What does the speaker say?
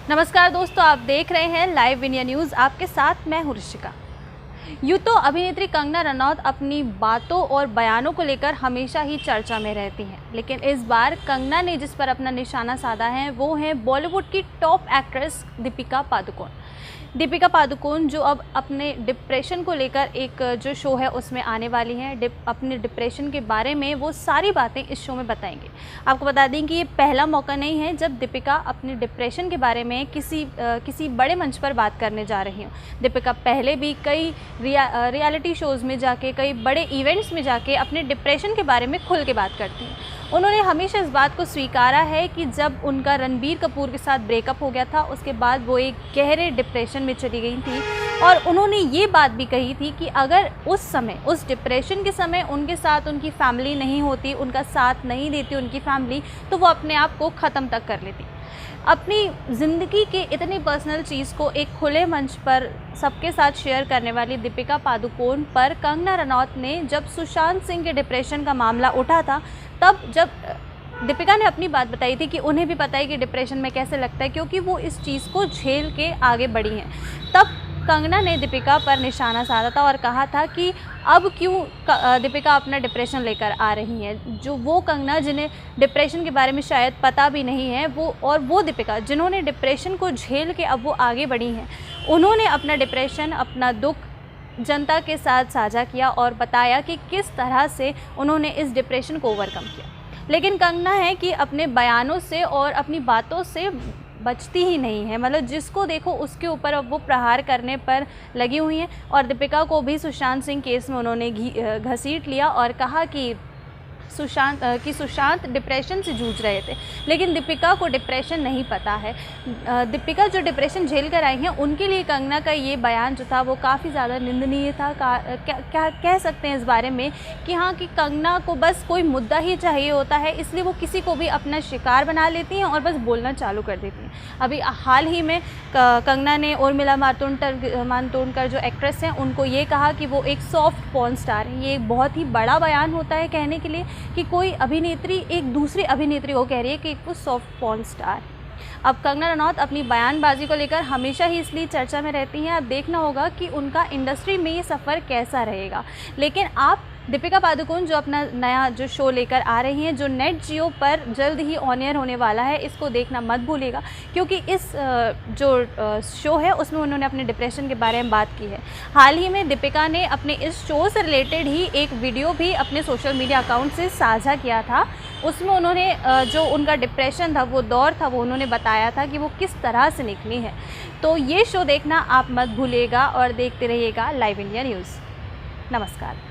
नमस्कार दोस्तों, आप देख रहे हैं लाइव इंडिया न्यूज़। आपके साथ मैं हूं ऋषिका। यूँ तो अभिनेत्री कंगना रनौत अपनी बातों और बयानों को लेकर हमेशा ही चर्चा में रहती हैं, लेकिन इस बार कंगना ने जिस पर अपना निशाना साधा है वो है बॉलीवुड की टॉप एक्ट्रेस दीपिका पादुकोण। दीपिका पादुकोण जो अब अपने डिप्रेशन को लेकर एक जो शो है उसमें आने वाली हैं। अपने डिप्रेशन के बारे में वो सारी बातें इस शो में बताएंगे। आपको बता दें कि ये पहला मौका नहीं है जब दीपिका अपने डिप्रेशन के बारे में किसी बड़े मंच पर बात करने जा रही हूँ। दीपिका पहले भी कई रियलिटी शोज़ में जाके, कई बड़े इवेंट्स में जाके अपने डिप्रेशन के बारे में खुल के बात करती हैं। उन्होंने हमेशा इस बात को स्वीकारा है कि जब उनका रणबीर कपूर के साथ ब्रेकअप हो गया था उसके बाद वो एक गहरे डिप्रेशन में चली गई थी, और उन्होंने ये बात भी कही थी कि अगर उस डिप्रेशन के समय उनके साथ उनकी फैमिली नहीं होती, उनका साथ नहीं देती उनकी फैमिली, तो वो अपने आप को ख़त्म तक कर लेती। अपनी ज़िंदगी के इतनी पर्सनल चीज़ को एक खुले मंच पर सबके साथ शेयर करने वाली दीपिका पादुकोण पर कंगना रनौत ने जब सुशांत सिंह के डिप्रेशन का मामला उठा था, तब जब दीपिका ने अपनी बात बताई थी कि उन्हें भी पता है कि डिप्रेशन में कैसे लगता है, क्योंकि वो इस चीज़ को झेल के आगे बढ़ी हैं। तब कंगना ने दीपिका पर निशाना साधा था और कहा था कि अब क्यों दीपिका अपना डिप्रेशन लेकर आ रही हैं। जो वो कंगना जिन्हें डिप्रेशन के बारे में शायद पता भी नहीं है, वो दीपिका जिन्होंने डिप्रेशन को झेल के अब वो आगे बढ़ी हैं, उन्होंने अपना डिप्रेशन, अपना दुख जनता के साथ साझा किया और बताया कि किस तरह से उन्होंने इस डिप्रेशन को ओवरकम किया। लेकिन कंगना है कि अपने बयानों से और अपनी बातों से बचती ही नहीं है, मतलब जिसको देखो उसके ऊपर अब वो प्रहार करने पर लगी हुई हैं। और दीपिका को भी सुशांत सिंह केस में उन्होंने घसीट लिया और कहा कि सुशांत डिप्रेशन से जूझ रहे थे, लेकिन दीपिका को डिप्रेशन नहीं पता है। दीपिका जो डिप्रेशन झेल कर आई हैं, उनके लिए कंगना का ये बयान जो था वो काफ़ी ज़्यादा निंदनीय था। क्या कह सकते हैं इस बारे में कि हाँ, कि कंगना को बस कोई मुद्दा ही चाहिए होता है, इसलिए वो किसी को भी अपना शिकार बना लेती हैं और बस बोलना चालू कर देती हैं। अभी हाल ही में कंगना ने उर्मिला मातोंडकर जो एक्ट्रेस हैं उनको ये कहा कि वो एक सॉफ्ट पॉर्न स्टार है। ये एक बहुत ही बड़ा बयान होता है कहने के लिए कि कोई अभिनेत्री एक दूसरी अभिनेत्री को कह रही है कि वो सॉफ्ट पॉर्न स्टार है। अब कंगना रनौत अपनी बयानबाजी को लेकर हमेशा ही इसलिए चर्चा में रहती हैं। अब देखना होगा कि उनका इंडस्ट्री में ये सफ़र कैसा रहेगा। लेकिन आप दीपिका पादुकोण जो अपना नया जो शो लेकर आ रही हैं, जो नेट जियो पर जल्द ही ऑन एयर होने वाला है, इसको देखना मत भूलिएगा, क्योंकि इस जो शो है उसमें उन्होंने अपने डिप्रेशन के बारे में बात की है। हाल ही में दीपिका ने अपने इस शो से रिलेटेड ही एक वीडियो भी अपने सोशल मीडिया अकाउंट से साझा किया था। उसमें उन्होंने जो उनका डिप्रेशन था, वो दौर था, वो उन्होंने बताया था कि वो किस तरह से निकली है। तो ये शो देखना आप मत भूलिएगा और देखते रहिएगा लाइव इंडिया न्यूज़। नमस्कार।